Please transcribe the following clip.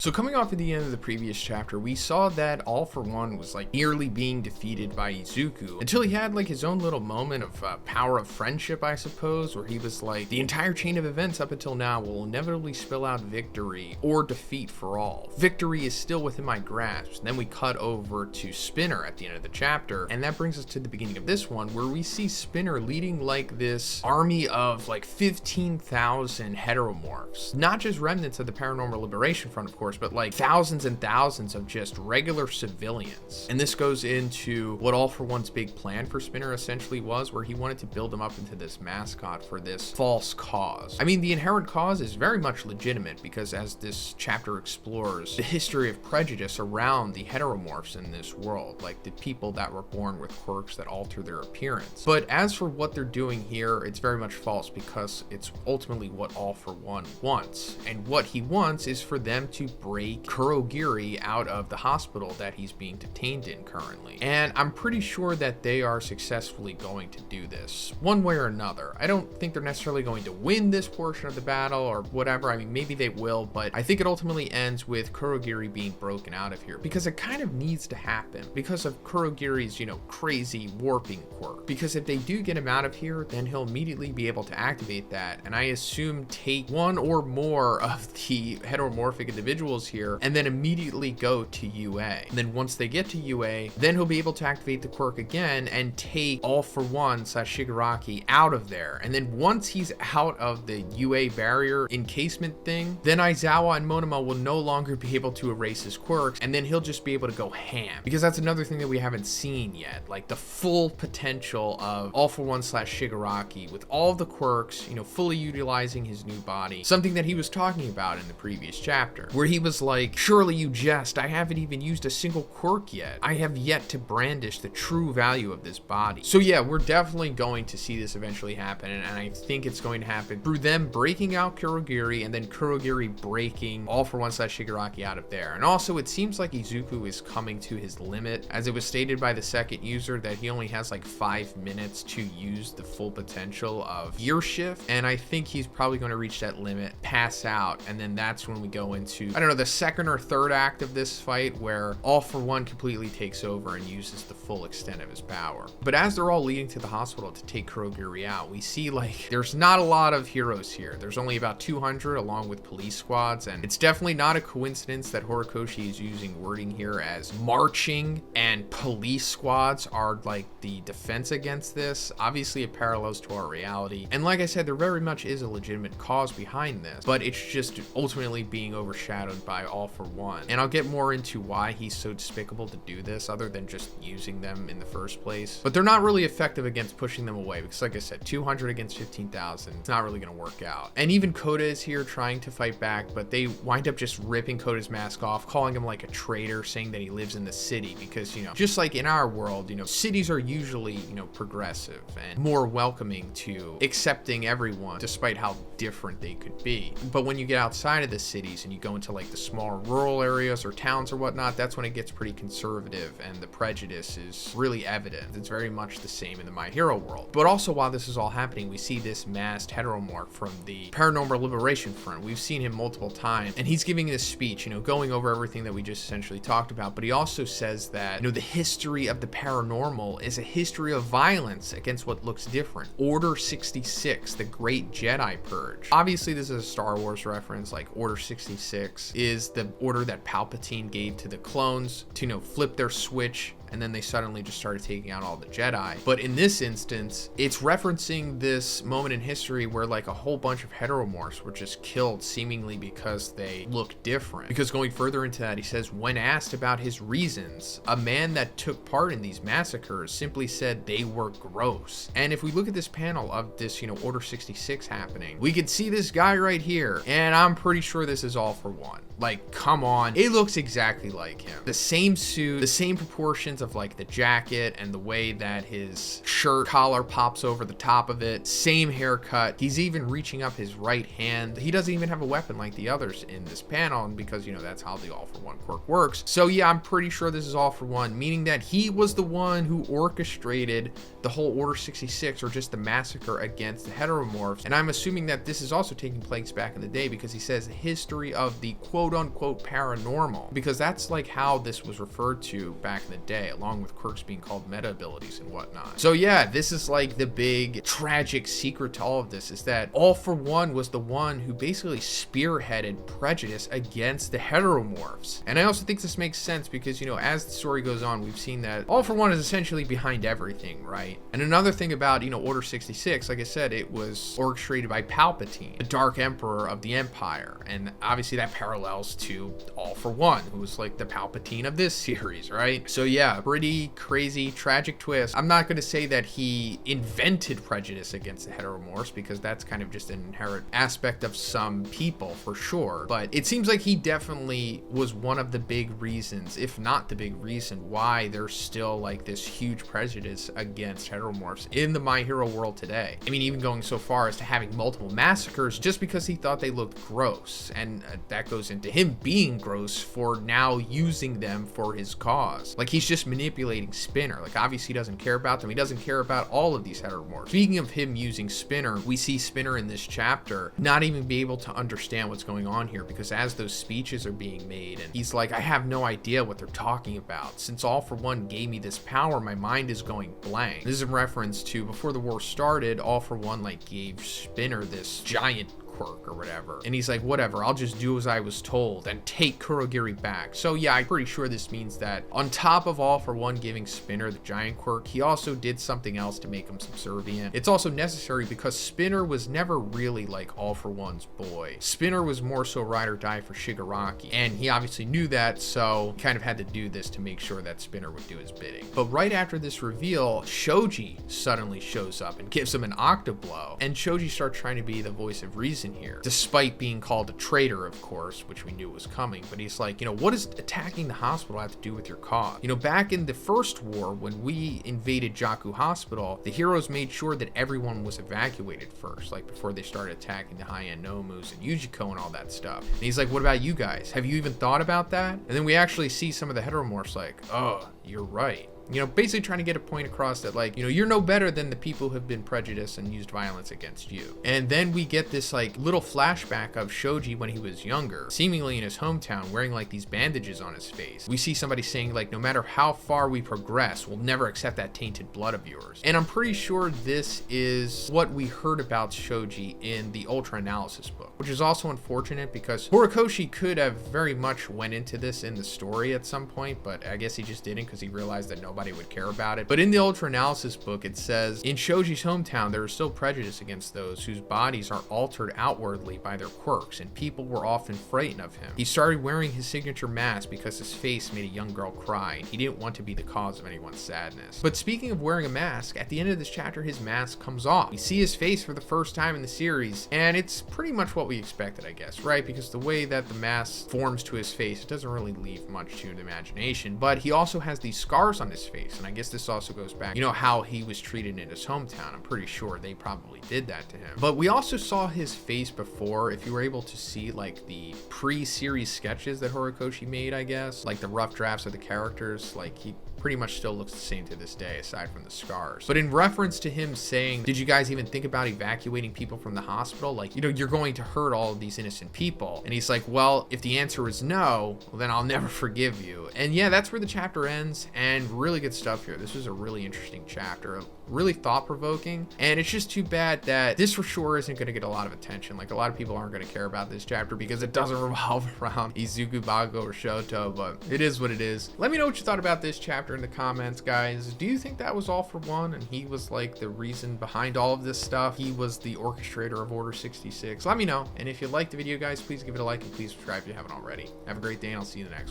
So coming off at the end of the previous chapter, we saw that All For One was like nearly being defeated by Izuku until he had like his own little moment of power of friendship, I suppose, where he was like, the entire chain of events up until now will inevitably spill out victory or defeat for all. Victory is still within my grasp. And then we cut over to Spinner at the end of the chapter, and that brings us to the beginning of this one, where we see Spinner leading like this army of like 15,000 heteromorphs, not just remnants of the Paranormal Liberation Front, of course, but like thousands and thousands of just regular civilians. And this goes into what All For One's big plan for Spinner essentially was, where he wanted to build them up into this mascot for this false cause. I mean, the inherent cause is very much legitimate because as this chapter explores the history of prejudice around the heteromorphs in this world, like the people that were born with quirks that alter their appearance. But as for what they're doing here, it's very much false because it's ultimately what All For One wants. And what he wants is for them to break Kurogiri out of the hospital that he's being detained in currently. And I'm pretty sure that they are successfully going to do this one way or another. I don't think they're necessarily going to win this portion of the battle or whatever. I mean, maybe they will, but I think it ultimately ends with Kurogiri being broken out of here because it kind of needs to happen because of Kurogiri's, crazy warping quirk. Because if they do get him out of here, then he'll immediately be able to activate that, and I assume take one or more of the heteromorphic individuals here and then immediately go to UA. And then once they get to UA, then he'll be able to activate the quirk again and take All For One / Shigaraki out of there. And then once he's out of the UA barrier encasement thing, then Aizawa and Monoma will no longer be able to erase his quirks, and then he'll just be able to go ham. Because that's another thing that we haven't seen yet, like the full potential of All For One / Shigaraki with all of the quirks, fully utilizing his new body. Something that he was talking about in the previous chapter, where he was like, surely you jest, I haven't even used a single quirk yet. I have yet to brandish the true value of this body. So yeah, we're definitely going to see this eventually happen, and I think it's going to happen through them breaking out Kurogiri and then Kurogiri breaking All For One / Shigaraki out of there. And also it seems like Izuku is coming to his limit, as it was stated by the second user that he only has like 5 minutes to use the full potential of Gear Shift, and I think he's probably going to reach that limit, pass out, and then that's when we go into, I don't know, the second or third act of this fight where All For One completely takes over and uses the full extent of his power. But as they're all leading to the hospital to take Kurogiri out, we see like there's not a lot of heroes here. There's only about 200 along with police squads, and it's definitely not a coincidence that Horikoshi is using wording here as marching and police squads are like the defense against this. Obviously it parallels to our reality, and like I said, there very much is a legitimate cause behind this, but it's just ultimately being overshadowed by All For One. And I'll get more into why he's so despicable to do this other than just using them in the first place. But they're not really effective against pushing them away because like I said, 200 against 15,000, it's not really going to work out. And even Koda is here trying to fight back, but they wind up just ripping Koda's mask off, calling him like a traitor, saying that he lives in the city because, just like in our world, cities are usually, progressive and more welcoming to accepting everyone despite how different they could be. But when you get outside of the cities and you go into like the smaller rural areas or towns or whatnot, that's when it gets pretty conservative and the prejudice is really evident. It's very much the same in the My Hero world. But also while this is all happening, we see this masked heteromorph from the Paranormal Liberation Front. We've seen him multiple times and he's giving this speech, going over everything that we just essentially talked about. But he also says that, the history of the paranormal is a history of violence against what looks different. Order 66, the Great Jedi Purge. Obviously this is a Star Wars reference, like Order 66 is the order that Palpatine gave to the clones to, flip their switch, and then they suddenly just started taking out all the Jedi. But in this instance, it's referencing this moment in history where like a whole bunch of heteromorphs were just killed seemingly because they look different. Because going further into that, he says, when asked about his reasons, a man that took part in these massacres simply said they were gross. And if we look at this panel of this, Order 66 happening, we could see this guy right here, and I'm pretty sure this is All For One. Like, come on, it looks exactly like him. The same suit, the same proportions of like the jacket and the way that his shirt collar pops over the top of it, same haircut. He's even reaching up his right hand. He doesn't even have a weapon like the others in this panel, and because that's how the All For One quirk works. So yeah, I'm pretty sure this is All For One, meaning that he was the one who orchestrated the whole Order 66, or just the massacre against the heteromorphs. And I'm assuming that this is also taking place back in the day because he says the history of the quote quote unquote paranormal, because that's like how this was referred to back in the day, along with quirks being called meta abilities and whatnot. So yeah, this is like the big tragic secret to all of this, is that All For One was the one who basically spearheaded prejudice against the heteromorphs. And I also think this makes sense because, you know, as the story goes on, we've seen that All For One is essentially behind everything, right? And another thing about, you know, Order 66, like I said, it was orchestrated by Palpatine, the Dark Emperor of the Empire. And obviously that parallels to All For One, who was like the Palpatine of this series, right? So yeah, pretty crazy, tragic twist. I'm not going to say that he invented prejudice against the heteromorphs, because that's kind of just an inherent aspect of some people for sure. But it seems like he definitely was one of the big reasons, if not the big reason, why there's still like this huge prejudice against heteromorphs in the My Hero world today. I mean, even going so far as to having multiple massacres just because he thought they looked gross. And that goes into him being gross for now using them for his cause. Like, he's just manipulating Spinner. Like, obviously he doesn't care about them. He doesn't care about all of these heteromorphs. Speaking of him using Spinner, we see Spinner in this chapter not even be able to understand what's going on here, because as those speeches are being made and he's like, I have no idea what they're talking about. Since All For One gave me this power, my mind is going blank. This is in reference to before the war started, All For One like gave Spinner this giant quirk or whatever, and he's like, whatever, I'll just do as I was told and take Kurogiri back. So yeah, I'm pretty sure this means that on top of All For One giving Spinner the giant quirk, he also did something else to make him subservient. It's also necessary because Spinner was never really like All For One's boy. Spinner was more so ride or die for Shigaraki, and he obviously knew that, so he kind of had to do this to make sure that Spinner would do his bidding. But right after this reveal, Shoji suddenly shows up and gives him an octoblow, and Shoji starts trying to be the voice of reason here, despite being called a traitor, of course, which we knew was coming. But he's like, you know, what does attacking the hospital have to do with your cause? You know, back in the first war, when we invaded Jakku Hospital, the heroes made sure that everyone was evacuated first, like before they started attacking the high-end Nomus and Yujiko and all that stuff. And he's like, what about you guys? Have you even thought about that? And then we actually see some of the heteromorphs like, oh, you're right. You know, basically trying to get a point across that, like, you know, you're no better than the people who have been prejudiced and used violence against you. And then we get this like little flashback of Shoji when he was younger, seemingly in his hometown, wearing like these bandages on his face. We see somebody saying like, no matter how far we progress, we'll never accept that tainted blood of yours. And I'm pretty sure this is what we heard about Shoji in the Ultra Analysis book, which is also unfortunate because Horikoshi could have very much went into this in the story at some point, but I guess he just didn't because he realized that nobody would care about it. But in the Ultra Analysis book, it says, in Shoji's hometown, there is still prejudice against those whose bodies are altered outwardly by their quirks, and people were often frightened of him. He started wearing his signature mask because his face made a young girl cry, and he didn't want to be the cause of anyone's sadness. But speaking of wearing a mask, at the end of this chapter, his mask comes off. We see his face for the first time in the series, and it's pretty much what we expected, I guess, right? Because the way that the mask forms to his face, it doesn't really leave much to the imagination. But he also has these scars on his face, and I guess this also goes back, you know, how he was treated in his hometown. I'm pretty sure they probably did that to him. But we also saw his face before. If you were able to see like the pre-series sketches that Horikoshi made, I guess, like the rough drafts of the characters, like he pretty much still looks the same to this day aside from the scars. But in reference to him saying, did you guys even think about evacuating people from the hospital? Like, you know, you're going to hurt all of these innocent people. And he's like, well, if the answer is no, well, then I'll never forgive you. And yeah, that's where the chapter ends, and really good stuff here. This was a really interesting chapter, really thought-provoking, and it's just too bad that this for sure isn't going to get a lot of attention. Like, a lot of people aren't going to care about this chapter because it doesn't revolve around Izuku, Bago, or Shoto, but it is what it is. Let me know what you thought about this chapter in the comments, guys. Do you think that was All For One and he was like the reason behind all of this stuff? He was the orchestrator of Order 66? Let me know. And if you liked the video, guys, please give it a like and please subscribe if you haven't already. Have a great day, and I'll see you in the next one.